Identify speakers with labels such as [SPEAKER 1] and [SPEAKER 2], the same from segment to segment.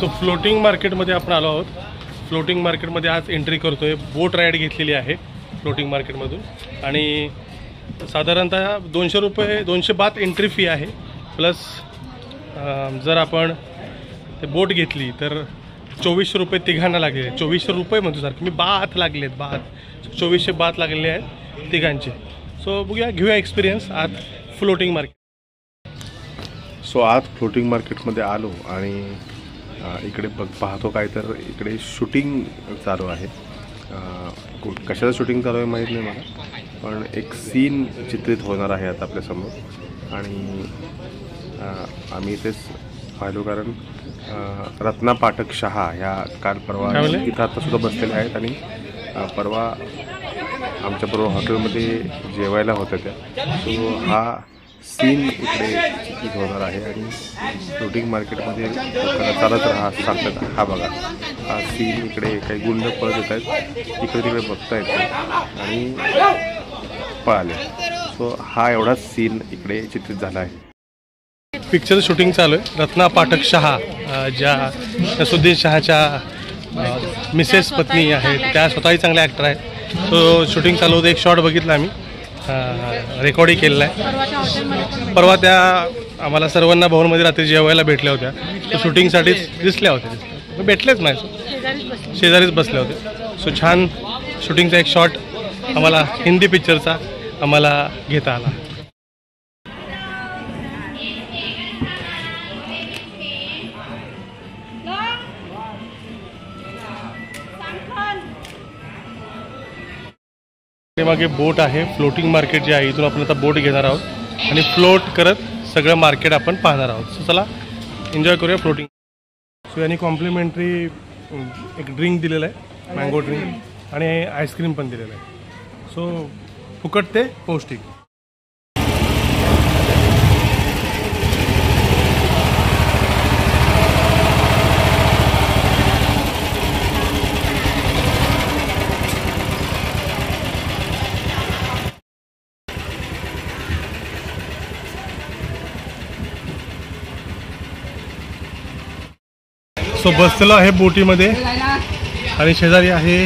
[SPEAKER 1] So floating मार्केटमध्ये आपण आलो आहोत. फ्लोटिंग मार्केटमध्ये आज एंट्री करतोय. बोट राईड घेतलेली आहे फ्लोटिंग मार्केटमधून आणि साधारणतः 200 रुपये 200 बात एंट्री फी आहे. प्लस जर आपण ते बोट घेतली तर 2400 रुपये तिघांना लागले. 2400 रुपये म्हणतो सारखं मी बात लागलेत बात 2400 बात लागलेले आहेत तिघांचे. सो बघूया घेऊया एक्सपिरियन्स आज फ्लोटिंग मार्केट.
[SPEAKER 2] सो आज फ्लोटिंग मार्केटमध्ये आलो आणि इकडे पाहतो काय तर इकडे शूटिंग चालू आहे. कशाचं शूटिंग चालू आहे माहीत नाही मला, पण एक सीन चित्रित होणार आहे आता आपल्यासमोर आणि आम्ही तेच पाहिलो कारण रत्ना पाठक शहा ह्या काल परवा इथं आत्तासुद्धा बसलेल्या आहेत आणि परवा आमच्याबरोबर हॉटेलमध्ये जेवायला होत्या त्या. सो हा सीन इकडे चित्रित होणार आहे आणि फ्लोटिंग मार्केटमध्ये चालत राहा सांगतात. हा बघा हा सीन इकडे काही गुंड पळत येत आहेत, इकडे तिकडे बघता येते आणि पळाले. सो हा एवढा सीन इकडे चित्रित झाला आहे.
[SPEAKER 1] पिक्चर शूटिंग चालू आहे. रत्ना पाठक शहा ज्या नसरुद्दीन शहाच्या मिसेस पत्नी आहेत त्या स्वतःही चांगल्या ॲक्टर आहेत. सो शूटिंग चालू होतं. एक शॉट बघितला आम्ही, रेकॉर्डिंग केलेला आहे. परवा त्या आम्हाला सर्वांना भवनमध्ये रात्री जेवायला भेटल्या होत्या. सो शूटिंगसाठीच दिसल्या होत्या, भेटलेच नाही शेजारीच बसल्या होत्या. सो छान शूटिंगचा एक शॉट आम्हाला हिंदी पिक्चरचा आम्हाला घेता आला. मागे बोट आहे. फ्लोटिंग मार्केट जे आहे इथून आपण आता बोट घेणार आहोत आणि फ्लोट करत सगळं मार्केट आपण पाहणार आहोत. सो चला एन्जॉय करूया फ्लोटिंग. सो यांनी कॉम्प्लिमेंटरी एक ड्रिंक दिलेलं आहे, मँगो ड्रिंक आणि आईस्क्रीम पण दिलेलं आहे. सो फुकट ते पौष्टिक. सो बसलेलो आहे बोटीमध्ये आणि शेजारी आहे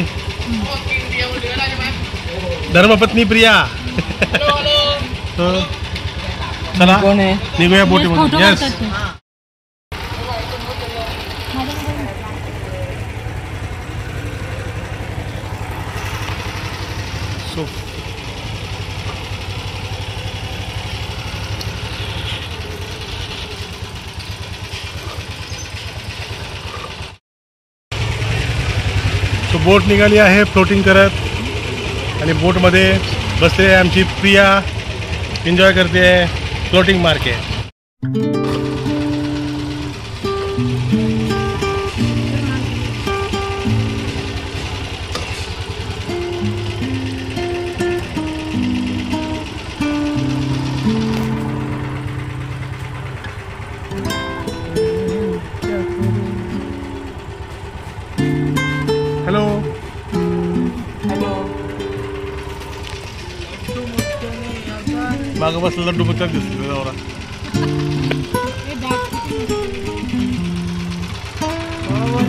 [SPEAKER 1] धर्मपत्नी प्रिया. चला निघूया बोटीमध्ये. यस सो बोट निघाली आहे फ्लोटिंग करत आणि बोटमध्ये बसलेली आहे आमची प्रिया. एन्जॉय करते फ्लोटिंग मार्केट. हॅलो मागं बसलेला डुबुचाच दिसतो नवरा.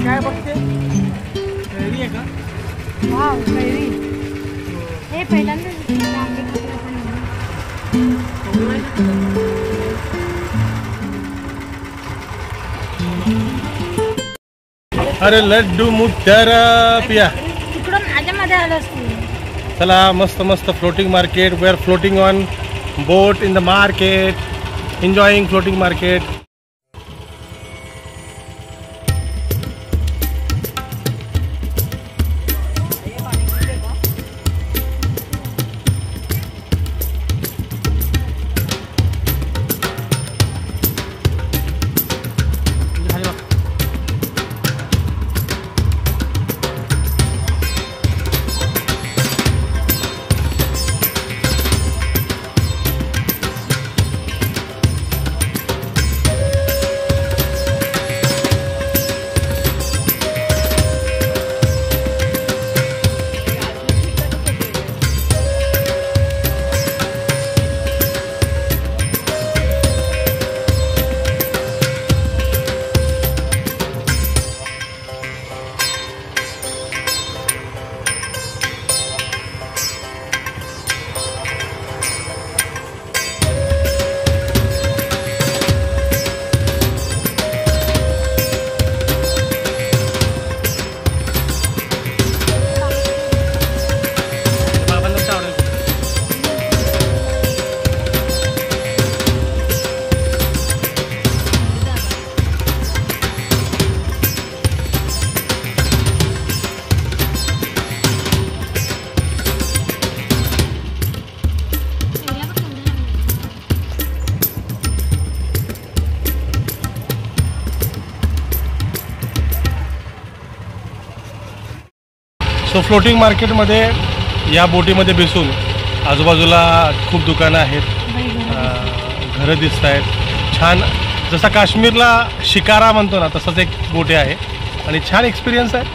[SPEAKER 1] काय बघते कैरी आहे का? वाव कैरी हे पहिल्यांदा. अरे लड्डू मुत्यारा पिया
[SPEAKER 3] तिकडून आजमध्ये आलं असतं.
[SPEAKER 1] चला मस्त मस्त floating market. We are floating on boat in the market, enjoying floating market. So floating मार्केटमध्ये या बोटीमध्ये बसून आजूबाजूला खूप दुकानं आहेत, घरं दिसत आहेत छान. जसा काश्मीरला शिकारा म्हणतो ना तसंच एक बोटी आहे आणि छान एक्सपिरियन्स आहे.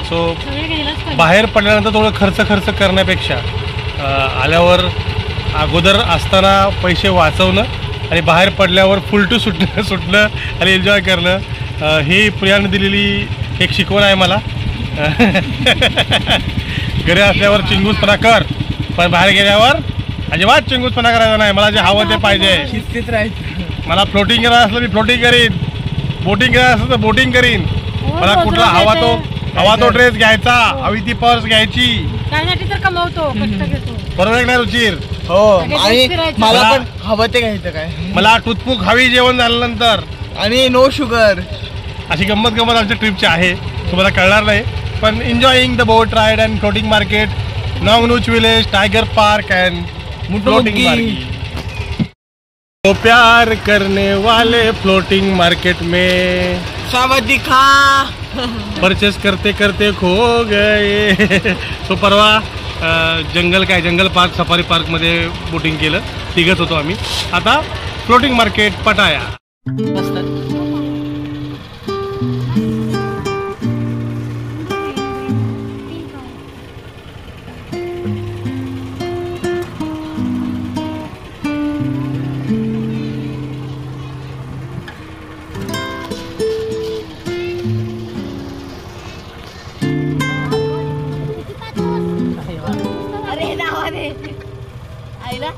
[SPEAKER 1] सो बाहेर पडल्यानंतर थोडं खर्च करण्यापेक्षा आल्यावर अगोदर असताना पैसे वाचवणं आणि बाहेर पडल्यावर फुल टू सुटणं आणि एन्जॉय करणं ही प्रियाने दिलेली एक शिकवण आहे मला. घरी असल्यावर चिंगूसपणा कर, पण बाहेर गेल्यावर अजिबात चिंगूसपणा करायचा नाही. मला जे हवं ते पाहिजे. मला फ्लोटिंग करायचं असलं मी फ्लोटिंग करीन, बोटिंग करायचं असलं तर बोटिंग करीन. मला कुठला हवा तो ड्रेस घ्यायचा, हवी ती पर्स घ्यायची.
[SPEAKER 3] त्यासाठी तर कमवतो, कष्ट घेतो.
[SPEAKER 1] बरोबर नाही रुचिर?
[SPEAKER 4] हो, आणि मला पण हवं ते घ्यायचं काय.
[SPEAKER 1] मला टूथबुक हवी जेवण झाल्यानंतर,
[SPEAKER 4] आणि नो शुगर.
[SPEAKER 1] अशी गंमत आमच्या ट्रिपची आहे. तुम्हाला कळणार नाही, पण enjoying the boat ride and floating market, Nong Nooch village, tiger park and floating market. तो प्यार करने वाले फ्लोटिंग मार्केट में
[SPEAKER 4] सावधी खा.
[SPEAKER 1] परचेस करते करते खो गए. सो परवा जंगल पार्क, सफारी पार्कमध्ये बोटिंग केलं, तिघच होतो आम्ही. आता फ्लोटिंग मार्केट पटाया.
[SPEAKER 3] आईला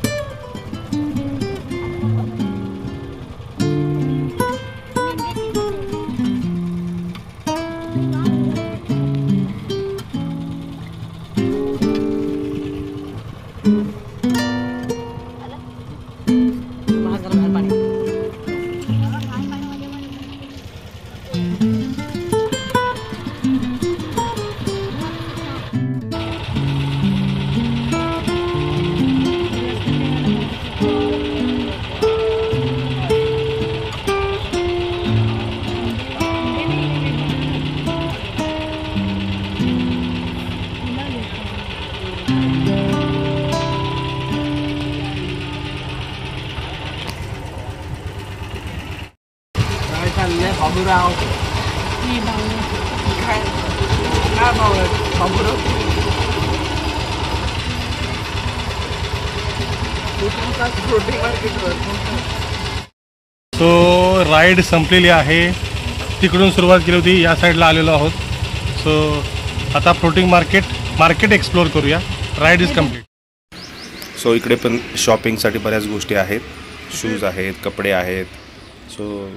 [SPEAKER 4] बाबूराव काय बाबूराव फ्लोटिंग मार्केटवर.
[SPEAKER 1] सो राईड संपलेली आहे. तिकडून सुरुवात केली होती, या साईडला आलेलो आहोत. सो आता फ्लोटिंग मार्केट एक्सप्लोर करूया. Ride is complete.
[SPEAKER 2] सो इकडे पण शॉपिंगसाठी बऱ्याच गोष्टी आहेत. शूज आहेत, कपडे आहेत. सो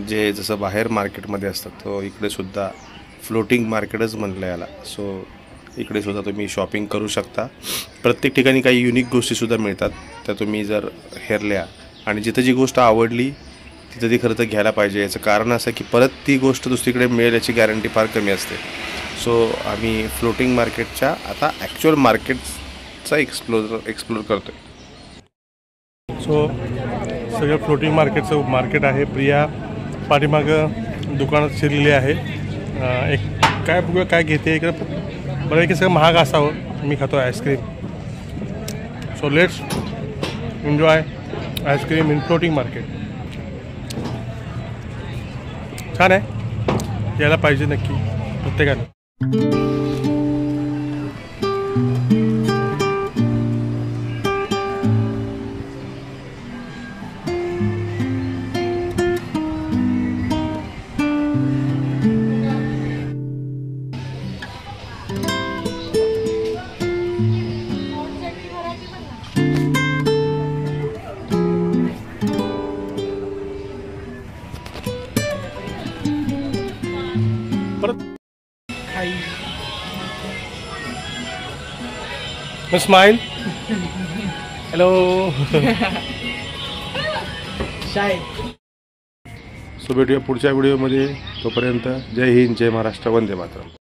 [SPEAKER 2] जे जसं बाहेर मार्केटमध्ये असतात तो इकडे सुद्धा फ्लोटिंग मार्केटच म्हटलं याला. सो इकडे सुद्धा तुम्ही शॉपिंग करू शकता. प्रत्येक ठिकाणी काही युनिक गोष्टीसुद्धा मिळतात, त्या तुम्ही जर हेरल्या आणि जिथं जी गोष्ट आवडली तिथं ती खरं तर घ्यायला पाहिजे. याचं कारण असं की परत ती गोष्ट दुसरीकडे मिळेल याची गॅरंटी फार कमी असते. सो आम्ही फ्लोटिंग मार्केटच्या आता ॲक्च्युअल मार्केटचा एक्सप्लोर करतो आहे.
[SPEAKER 1] सो सगळं फ्लोटिंग मार्केट आहे. प्रिया पाठीमागं दुकानात शिरलेली आहे. एक काय बघूया काय घेते. इकडं बरं की सगळं महाग असावं. मी खातो ice cream. So let's enjoy ice cream in floating market. छान आहे, यायला पाहिजे नक्की प्रत्येकाने. स्माइल. हॅलो.
[SPEAKER 2] सो भेटूया पुढच्या व्हिडिओमध्ये. तोपर्यंत जय हिंद, जय महाराष्ट्र, वंदे मातरम.